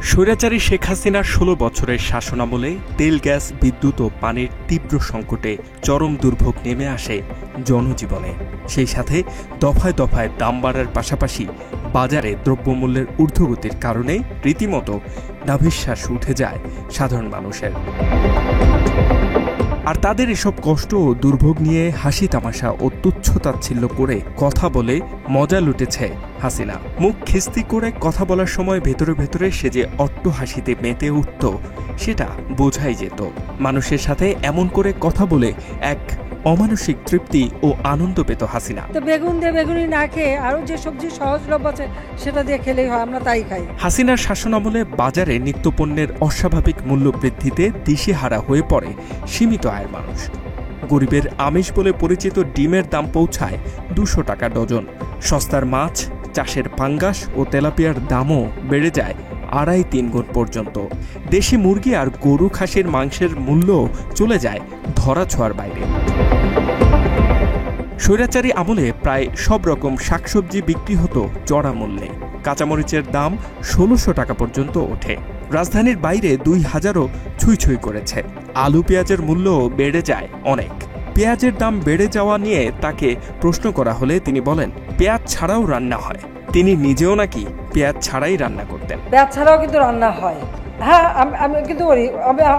স্বৈরাচারী শেখ হাসিনার ১৬ বছরের শাসনামলে তেল, গ্যাস, বিদ্যুৎ ও পানির তীব্র সংকটে চরম দুর্ভোগ নেমে আসে জনজীবনে। সেই সাথে দফায় দফায় দাম বাড়ার পাশাপাশি বাজারে দ্রব্যমূল্যের ঊর্ধ্বগতির কারণে রীতিমতো নাভিশ্বাস উঠে যায় সাধারণ মানুষের। আর তাদের এসব কষ্ট ও দুর্ভোগ নিয়ে হাসি তামাশা ও তুচ্ছ-তাচ্ছিল্য করে কথা বলে মজা লুটেছে হাসিনা। মুখ খিস্তি করে কথা বলার সময় ভেতরে ভেতরে সে যে অট্ট হাসিতে মেতে উঠত সেটা বোঝাই যেত। মানুষের সাথে এমন করে কথা বলে এক অমানসিক তৃপ্তি ও আনন্দ পেত হাসিনা। তো বেগুন দিয়ে বেগুনি না খেয়ে আরো যে সবজি সহজলভ্য আছে সেটা দিয়ে খেলেই হয়, আমরা তাই খাই। হাসিনার শাসনামলে বাজারে নিত্যপণ্যের অস্বাভাবিক মূল্য বৃদ্ধিতে দিশেহারা হয়ে পড়ে সীমিত আয়ের মানুষ। গরিবের আমিষ বলে পরিচিত ডিমের দাম পৌঁছায় ২০০ টাকা ডজন। সস্তার মাছ, চাষের পাঙ্গাস ও তেলাপিয়ার দামও বেড়ে যায় ২.৫-৩ গুণ পর্যন্ত। দেশি মুরগি আর গরু খাসির মাংসের মূল্য চলে যায় ধরাছোঁয়ার বাইরে। স্বৈরাচারী আমলে প্রায় সব রকম শাকসবজি বিক্রি হতো চড়া মূল্যে। কাঁচামরিচের দাম ১৬০০ টাকা পর্যন্ত ওঠে। রাজধানীর বাইরে ২০০০ও ছুঁই করেছে। আলু পেঁয়াজের মূল্যও বেড়ে যায় অনেক। পেঁয়াজের দাম বেড়ে যাওয়া নিয়ে তাকে প্রশ্ন করা হলে তিনি বলেন, পেঁয়াজ ছাড়াও রান্না হয়। তিনি নিজেও নাকি পেঁয়াজ ছাড়াই রান্না করতেন। পেঁয়াজ ছাড়াও কিন্তু রান্না হয়। হ্যাঁ, আমি কিন্তু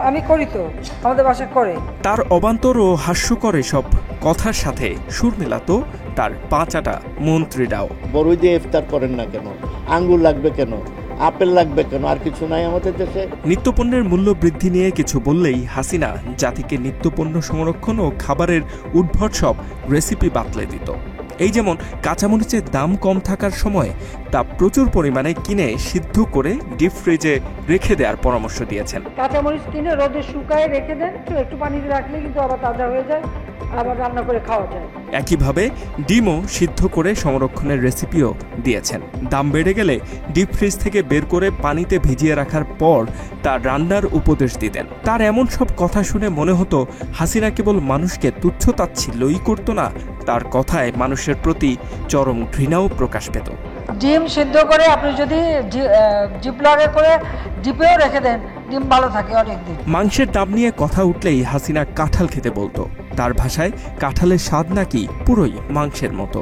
আমি করি, তো আমাদের বাসা করে। তার অবান্তর ও হাস্যকর সব কথার সাথে সুর মেলাতো তার পাঁচাটা মন্ত্রীরাও। বড়ই দিয়ে ইফতার করেন না কেন? আঙ্গুর লাগবে কেন? আপেল লাগবে কেন? আর কিছু নাই আমাদের দেশে। নিত্যপণ্যের মূল্য বৃদ্ধি নিয়ে কিছু বললেই হাসিনা জাতিকে নিত্যপণ্য সংরক্ষণ ও খাবারের উদ্ভট সব রেসিপি বাতলে দিত। এই যেমন কাঁচামরিচের দাম কম থাকার সময় তা প্রচুর পরিমাণে কিনে সিদ্ধ করে ডিপ ফ্রিজে রেখে দেওয়ার পরামর্শ দিয়েছেন। কাঁচামরিচ কিনে রোদে শুকায় রেখে দেন, একটু পানিতে রাখলে কিন্তু আবার তাজা হয়ে যায়, আবার রান্না করে খাওয়া যায়। একইভাবে ডিমও সিদ্ধ করে সংরক্ষণের রেসিপিও দিয়েছেন। দাম বেড়ে গেলে ডিপ ফ্রিজ থেকে বের করে পানিতে ভিজিয়ে রাখার পর তা রান্নার উপদেশ দিতেন। তার এমন সব কথা শুনে মনে হতো হাসিনা কেবল মানুষকে তুচ্ছ-তাচ্ছিল্যই করত না, তার কথায় মানুষের প্রতি চরম ঘৃণাও প্রকাশ পেত। ডিম সিদ্ধ করে আপনি যদি জিপলকে করে ডিপেও রেখে দেন, ডিম ভালো থাকে অনেকদিন। মাংসের দাম নিয়ে কথা উঠলেই হাসিনা কাঁঠাল খেতে বলতো। তার ভাষায় কাঁঠালের স্বাদ নাকি পুরোই মাংসের মতো।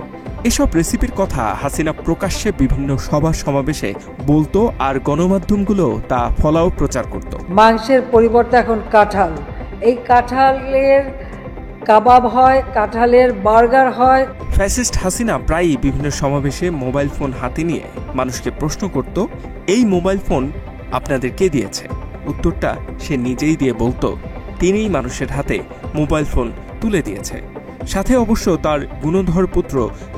এসব রেসিপির কথা হাসিনা প্রকাশ্যে বিভিন্ন সভা সমাবেশে বলতো, আর গণমাধ্যমগুলো তা ফলাও প্রচার করত। মাংসের পরিবর্তে এখন কাঁঠাল, এই কাঁঠালের কাবাব হয়, কাঁঠালের বার্গার হয়। ফ্যাসিস্ট হাসিনা প্রায়ই বিভিন্ন সমাবেশে মোবাইল ফোন হাতে নিয়ে মানুষকে প্রশ্ন করত, এই মোবাইল ফোন আপনাদের কে দিয়েছে? উত্তরটা সে নিজেই দিয়ে বলতো তিনিই মানুষের হাতে মোবাইল ফোন তুলে দিয়েছে। সাথে অবশ্য তার গুণধর পুত্র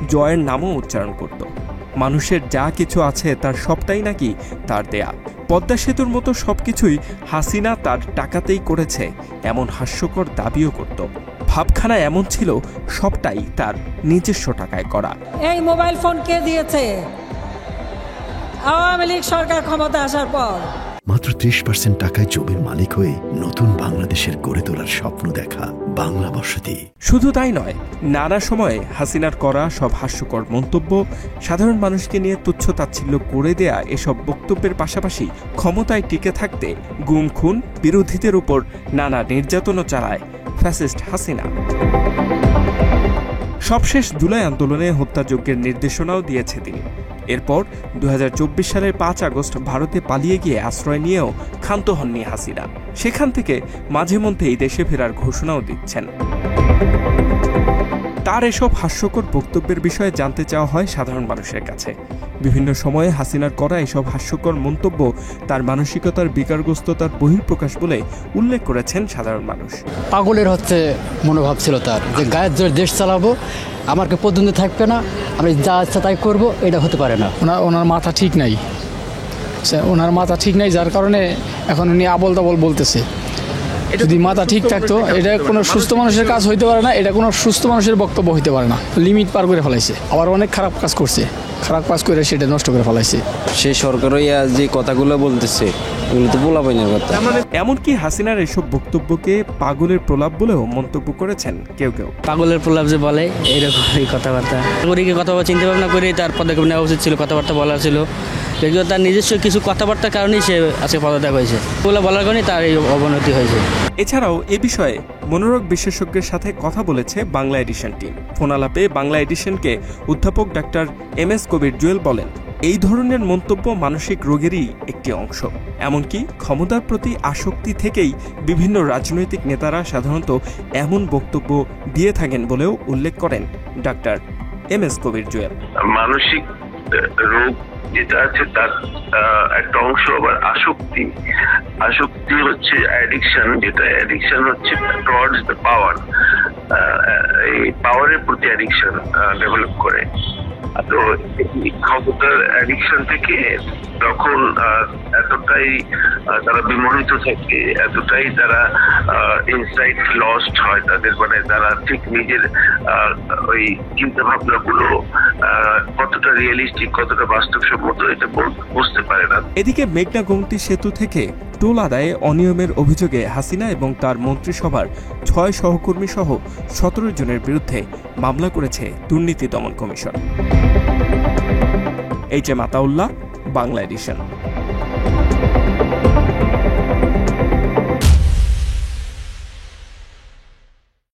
জয়ের নামও উচ্চারণ করত। মানুষের যা কিছু আছে তার সবটাই নাকি তার দেয়া। পদ্মা সেতুর মতো সবকিছুই হাসিনা তার টাকাতেই করেছে এমন হাস্যকর দাবিও করত। ভাবখানা এমন ছিল সবটাই তার নিজস্ব টাকায় করা। এই মোবাইল ফোন কে দিয়েছে? আওয়ামী লীগ সরকার ক্ষমতা আসার পর। মাত্র ৩০% টাকায় জমির মালিক হয়ে নতুন বাংলাদেশের গড়ে তোলার স্বপ্ন দেখা বাংলা বসতি। শুধু তাই নয়, নানা সময়ে হাসিনার করা সব হাস্যকর মন্তব্য, সাধারণ মানুষকে নিয়ে তুচ্ছ-তাচ্ছিল্য করে দেয়া এসব বক্তব্যের পাশাপাশি ক্ষমতায় টিকে থাকতে গুম খুন, বিরোধীদের উপর নানা নির্যাতনও চালায় ফ্যাসিস্ট হাসিনা। সবশেষ জুলাই আন্দোলনে হত্যাযজ্ঞের নির্দেশনাও দিয়েছে তিনি। এরপর ২০২৪ সালের ৫ আগস্ট ভারতে পালিয়ে গিয়ে আশ্রয় নিয়েও ক্ষান্ত হননি হাসিনা। সেখান থেকে মাঝে মধ্যেই দেশে ফেরার ঘোষণাও দিচ্ছেন। তার এসব হাস্যকর বক্তব্যের বিষয়ে জানতে চাওয়া হয় সাধারণ মানুষের কাছে। বিভিন্ন সময়ে হাসিনার করা এসব হাস্যকর মন্তব্য তার মানসিকতার বিকারগ্রস্ততার বহিঃপ্রকাশ বলে উল্লেখ করেছেন সাধারণ মানুষ। পাগলের মনোভাব ছিল তার, যে গায়ের জোরে দেশ চালাবো, আমাকে পদ্ধতি থাকবে না, আমি যা ইচ্ছা তাই করবো, এটা হতে পারে না। ওনার মাথা ঠিক নাই, যার কারণে এখন উনি আবল তাবল বলতেছে। যদি মাথা ঠিক থাকতো, এটা কোনো সুস্থ মানুষের কাজ হইতে পারে না, এটা কোনো সুস্থ মানুষের বক্তব্য হইতে পারে না। লিমিট পার করে ফেলাইছে, আবার অনেক খারাপ কাজ করছে। খারাপ কাজ করে সেটা নষ্ট করে ফেলাইছে। সে সরকারই যে কথাগুলো বলতেছে এগুলো তো বলা পাইনি কথা। এমনকি হাসিনার এসব বক্তব্যকে পাগলের প্রলাপ বলেও মন্তব্য করেছেন কেউ কেউ। পাগলের প্রলাপ যে বলে এইরকমই কথাবার্তা নাগরিকের কথাবার্তা চিন্তা ভাবনা করে তার পদক্ষেপ নেওয়া উচিত ছিল, কথাবার্তা বলা ছিল, কিন্তু তার নিজস্ব কিছু কথাবার্তার কারণেই সে আজকে পদত্যাগ হয়েছে। ওগুলো বলার কারণেই তার এই অবনতি হয়েছে। এছাড়াও এ বিষয়ে মনোরোগ বিশেষজ্ঞের সাথে কথা বলেছে বাংলা এডিশন টিম। ফোন আলাপে বাংলা এডিশনকে অধ্যাপক ডাক্তার MS কবির জুয়েল বলেন, এই ধরনের মন্তব্য মানসিক রোগেরই একটি অংশ। এমনকি ক্ষমতার প্রতি আসক্তি থেকেই বিভিন্ন রাজনৈতিক নেতারা সাধারণত এমন বক্তব্য দিয়ে থাকেন বলেও উল্লেখ করেন ডাক্তার MS কবির জুয়েল। মানসিক রোগ যেটা আছে তার একটা অংশ আবার আসক্তি। আসক্তি হচ্ছে অ্যাডিকশন, যেটা অ্যাডিকশন হচ্ছে টুয়ার্ডস দ্য পাওয়ার, এই পাওয়ারের প্রতি অ্যাডিকশন ডেভেলপ করে। তো এই ক্ষমতার অ্যাডিকশন থেকে তখন এতটাই তারা বিমোহিত থাকে, এতটাই তারা ইনসাইট লস্ট হয় তাদের, মানে তারা ঠিক নিজের ওই চিন্তা ভাবনা গুলো কতটা রিয়েলিস্টিক, কতটা বাস্তবসম্মত এটা বুঝতে পারে না। এদিকে মেঘনা গোমতী সেতু থেকে টোল আদায়ে অনিয়মের অভিযোগে হাসিনা এবং তার মন্ত্রিসভার 6 সহকর্মী সহ 17 জনের বিরুদ্ধে মামলা করেছে দুর্নীতি দমন কমিশন। HM Ataullah, Bangla addition.